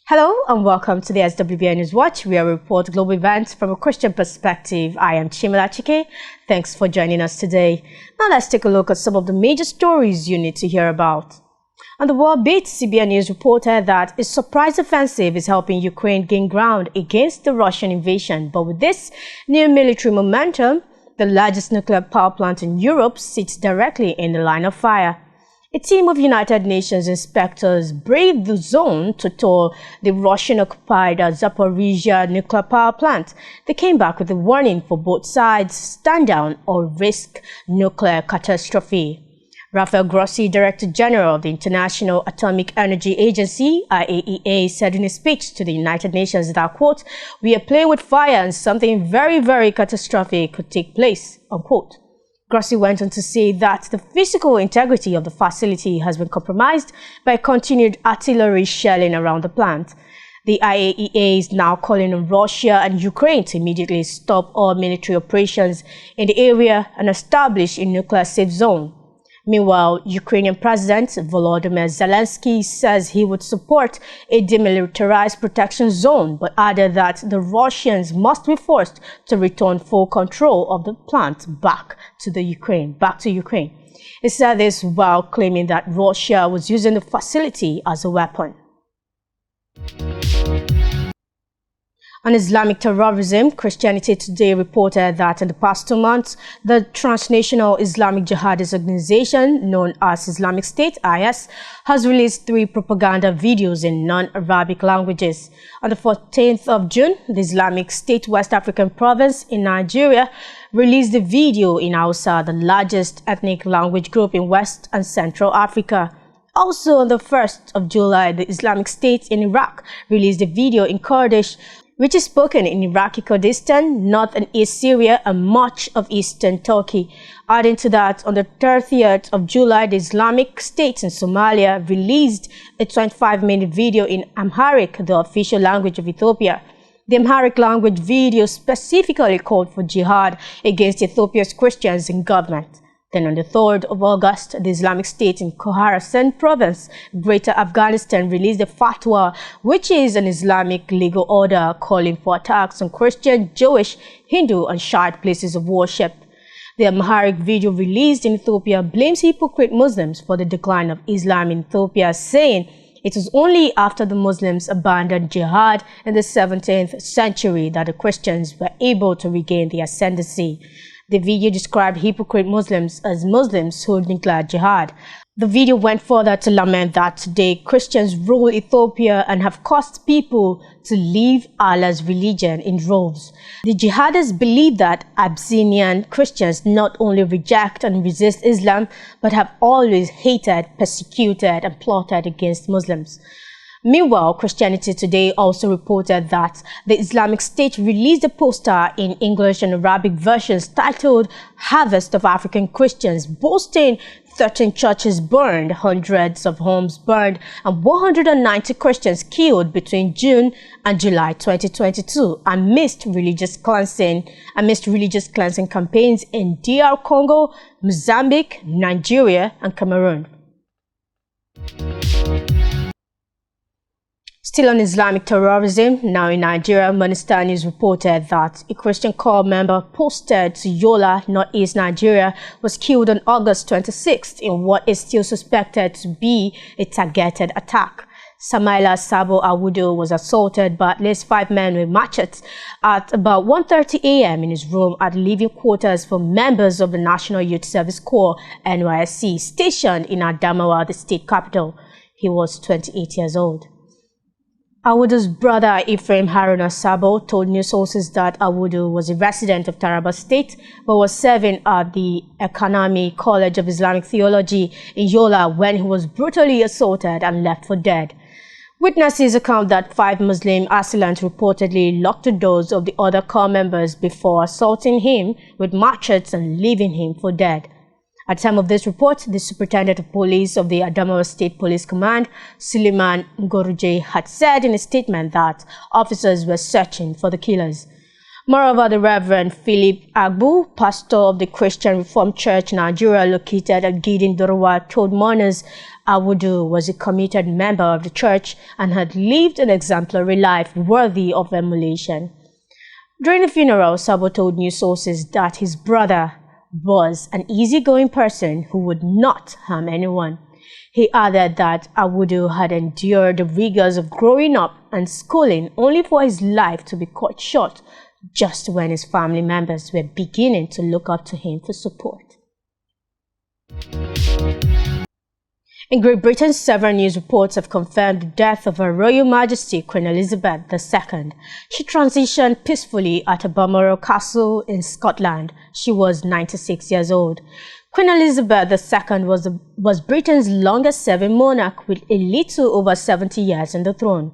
Hello and welcome to the SWBN News Watch, where we report global events from a Christian perspective. I am Chimala Chike. Thanks for joining us today. Now let's take a look at some of the major stories you need to hear about. On the World Beat, CBN News reported that a surprise offensive is helping Ukraine gain ground against the Russian invasion. But with this new military momentum, the largest nuclear power plant in Europe sits directly in the line of fire. A team of United Nations inspectors braved the zone to tour the Russian-occupied Zaporizhia nuclear power plant. They came back with a warning for both sides: stand down or risk nuclear catastrophe. Rafael Grossi, Director General of the International Atomic Energy Agency, IAEA, said in a speech to the United Nations that, quote, "We are playing with fire and something very, very catastrophic could take place," unquote. Grossi went on to say that the physical integrity of the facility has been compromised by continued artillery shelling around the plant. The IAEA is now calling on Russia and Ukraine to immediately stop all military operations in the area and establish a nuclear safe zone. Meanwhile, Ukrainian President Volodymyr Zelensky says he would support a demilitarized protection zone, but added that the Russians must be forced to return full control of the plant back to Ukraine. He said this while claiming that Russia was using the facility as a weapon. On Islamic terrorism, Christianity Today reported that in the past 2 months, the transnational Islamic jihadist organization known as Islamic State (IS) has released 3 propaganda videos in non-Arabic languages. On the 14th of June, the Islamic State West African province in Nigeria released a video in Hausa, the largest ethnic language group in West and Central Africa. Also on the 1st of July, the Islamic State in Iraq released a video in Kurdish, which is spoken in Iraqi Kurdistan, north and east Syria, and much of eastern Turkey. Adding to that, on the 30th of July, the Islamic State in Somalia released a 25-minute video in Amharic, the official language of Ethiopia. The Amharic language video specifically called for jihad against Ethiopia's Christians in government. Then on the 3rd of August, the Islamic State in Khorasan province, Greater Afghanistan, released a fatwa, which is an Islamic legal order calling for attacks on Christian, Jewish, Hindu, and Shiite places of worship. The Amharic video released in Ethiopia blames hypocrite Muslims for the decline of Islam in Ethiopia, saying it was only after the Muslims abandoned jihad in the 17th century that the Christians were able to regain the ascendancy. The video described hypocrite Muslims as Muslims who declared jihad. The video went further to lament that today Christians rule Ethiopia and have caused people to leave Allah's religion in droves. The jihadists believe that Abyssinian Christians not only reject and resist Islam, but have always hated, persecuted, and plotted against Muslims. Meanwhile, Christianity Today also reported that the Islamic State released a poster in English and Arabic versions titled "Harvest of African Christians," boasting 13 churches burned, hundreds of homes burned, and 190 Christians killed between June and July 2022 amidst religious cleansing campaigns in DR Congo, Mozambique, Nigeria, and Cameroon. Still on Islamic terrorism, now in Nigeria, Monster News reported that a Christian corps member posted to Yola, northeast Nigeria, was killed on August 26th in what is still suspected to be a targeted attack. Samaila Sabo Awudo was assaulted by at least 5 men with machetes at about 1:30 a.m. in his room at living quarters for members of the National Youth Service Corps (NYSC) stationed in Adamawa, the state capital. He was 28 years old. Awudu's brother Ephraim Haruna Sabo told news sources that Awudu was a resident of Taraba State but was serving at the Economy College of Islamic Theology in Yola when he was brutally assaulted and left for dead. Witnesses account that 5 Muslim assailants reportedly locked the doors of the other corps members before assaulting him with machetes and leaving him for dead. At the time of this report, the Superintendent of Police of the Adamawa State Police Command, Suleiman Ngoruje, had said in a statement that officers were searching for the killers. Moreover, the Reverend Philip Agbu, pastor of the Christian Reformed Church Nigeria located at Gidin Dorowa, told mourners Awudu was a committed member of the church and had lived an exemplary life worthy of emulation. During the funeral, Sabo told news sources that his brother was an easygoing person who would not harm anyone. He added that Awudu had endured the rigors of growing up and schooling only for his life to be cut short just when his family members were beginning to look up to him for support. In Great Britain, several news reports have confirmed the death of Her Royal Majesty Queen Elizabeth II. She transitioned peacefully at Adamawa Castle in Scotland. She was 96 years old. Queen Elizabeth II was Britain's longest-serving monarch with a little over 70 years on the throne.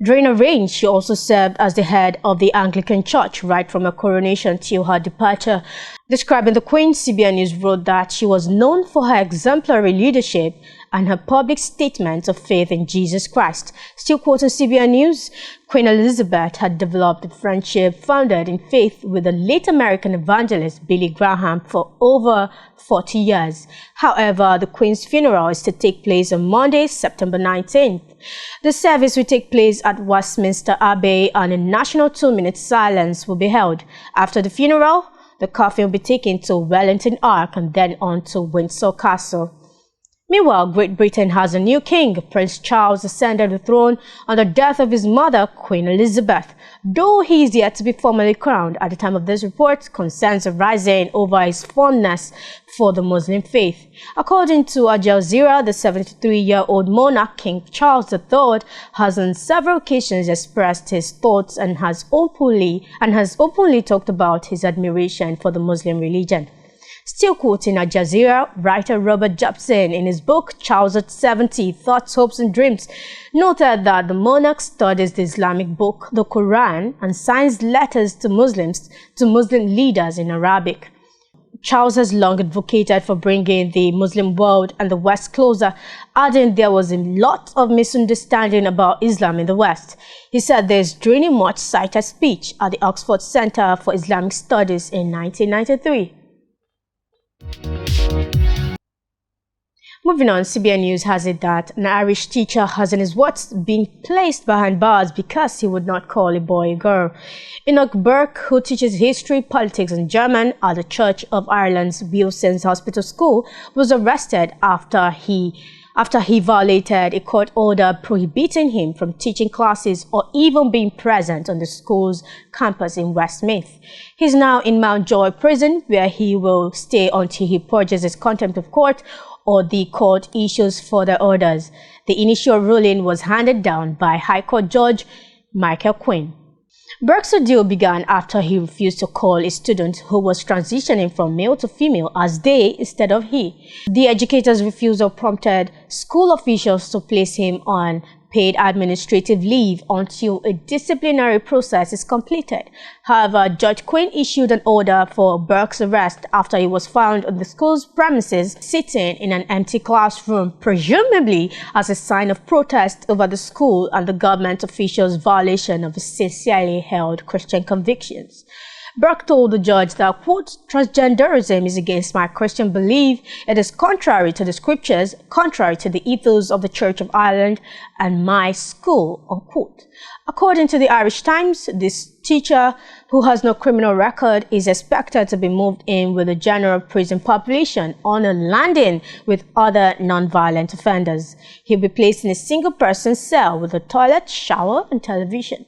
During her reign, she also served as the head of the Anglican Church right from her coronation till her departure. Describing the Queen, CBN News wrote that she was known for her exemplary leadership and her public statements of faith in Jesus Christ. Still quoting CBN News, Queen Elizabeth had developed a friendship founded in faith with the late American evangelist Billy Graham for over 40 years. However, the Queen's funeral is to take place on Monday, September 19th. The service will take place at Westminster Abbey and a national 2-minute silence will be held. After the funeral, the coffin will be taken to Wellington Ark and then on to Windsor Castle. Meanwhile, Great Britain has a new king. Prince Charles ascended the throne on the death of his mother, Queen Elizabeth. Though he is yet to be formally crowned at the time of this report, concerns are rising over his fondness for the Muslim faith. According to Al Jazeera, the 73-year-old monarch, King Charles III, has on several occasions expressed his thoughts and has openly talked about his admiration for the Muslim religion. Still quoting Al Jazeera, writer Robert Jobson in his book Charles at 70, Thoughts, Hopes and Dreams, noted that the monarch studies the Islamic book, the Quran, and signs letters to Muslim leaders in Arabic. Charles has long advocated for bringing the Muslim world and the West closer, adding there was a lot of misunderstanding about Islam in the West. He said this during a much cited speech at the Oxford Center for Islamic Studies in 1993. Moving on, CBN News has it that an Irish teacher has in his words been placed behind bars because he would not call a boy a girl. Enoch Burke, who teaches history, politics and German at the Church of Ireland's Wilson's Hospital School, was arrested after he violated a court order prohibiting him from teaching classes or even being present on the school's campus in Westmeath. He is now in Mountjoy Prison, where he will stay until he purges his contempt of court or the court issues further orders. The initial ruling was handed down by High Court Judge Michael Quinn. Burke's ordeal began after he refused to call a student who was transitioning from male to female as they instead of he. The educator's refusal prompted school officials to place him on paid administrative leave until a disciplinary process is completed. However, Judge Quinn issued an order for Burke's arrest after he was found on the school's premises sitting in an empty classroom, presumably as a sign of protest over the school and the government officials' violation of his sincerely held Christian convictions. Burke told the judge that, quote, transgenderism is against my Christian belief. It is contrary to the scriptures, contrary to the ethos of the Church of Ireland and my school, unquote. According to the Irish Times, this teacher, who has no criminal record, is expected to be moved in with the general prison population on a landing with other non-violent offenders. He'll be placed in a single-person cell with a toilet, shower, and television.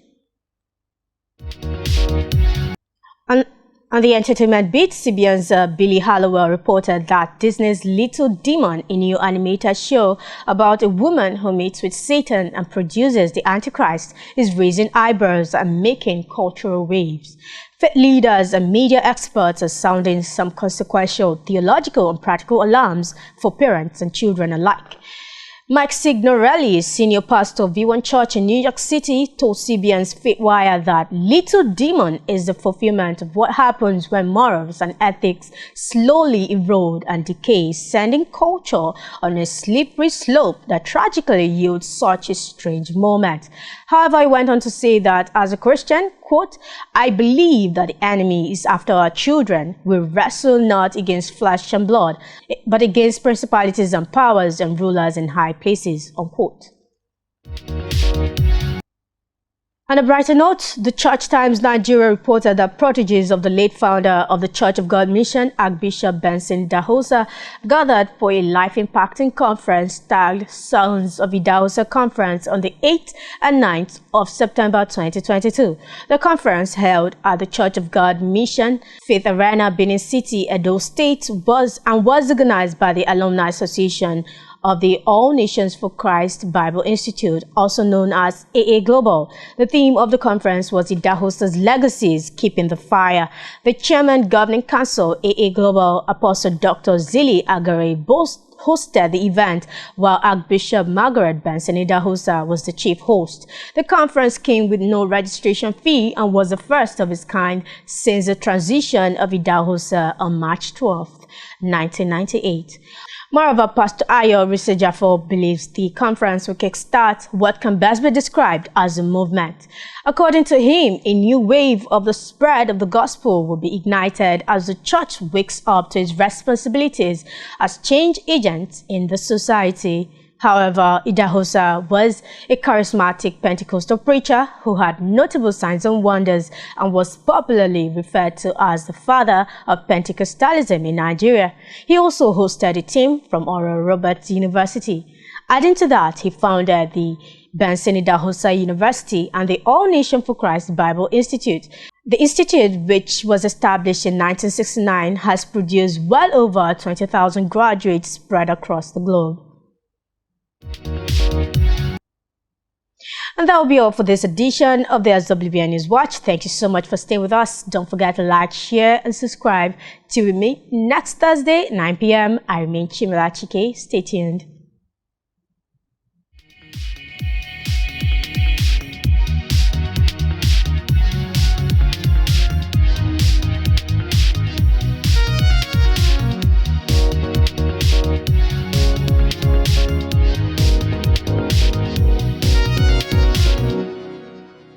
On the entertainment beat, CBN's Billy Hallowell reported that Disney's Little Demon, a new animated show about a woman who meets with Satan and produces the Antichrist, is raising eyebrows and making cultural waves. Faith leaders and media experts are sounding some consequential theological and practical alarms for parents and children alike. Mike Signorelli, senior pastor of V1 Church in New York City, told CBN's FaithWire that Little Demon is the fulfillment of what happens when morals and ethics slowly erode and decay, sending culture on a slippery slope that tragically yields such a strange moment. However, he went on to say that as a Christian, quote, "I believe that the enemy is after our children. We wrestle not against flesh and blood, but against principalities and powers and rulers in high places," unquote. On a brighter note, the Church Times Nigeria reported that proteges of the late founder of the Church of God Mission, Archbishop Benson Idahosa, gathered for a life-impacting conference tagged Sons of Idahosa Conference on the 8th and 9th of September 2022. The conference, held at the Church of God Mission, Faith Arena, Benin City, Edo State, was organized by the Alumni Association of the All Nations for Christ Bible Institute, also known as AA Global. The theme of the conference was Idahosa's Legacies, Keeping the Fire. The Chairman Governing Council, AA Global, Apostle Dr. Zili Agare, hosted the event, while Archbishop Margaret Benson Idahosa was the chief host. The conference came with no registration fee and was the first of its kind since the transition of Idahosa on March 12, 1998. Moreover, Pastor Ayo Risejafo believes the conference will kickstart what can best be described as a movement. According to him, a new wave of the spread of the gospel will be ignited as the church wakes up to its responsibilities as change agents in the society. However, Idahosa was a charismatic Pentecostal preacher who had notable signs and wonders and was popularly referred to as the father of Pentecostalism in Nigeria. He also hosted a team from Oral Roberts University. Adding to that, he founded the Benson Idahosa University and the All Nation for Christ Bible Institute. The institute, which was established in 1969, has produced well over 20,000 graduates spread across the globe. And that will be all for this edition of the SWBN News Watch. Thank you so much for staying with us. Don't forget to like, share, and subscribe till we meet next Thursday, 9 p.m. I remain Chimela Chike. Stay tuned.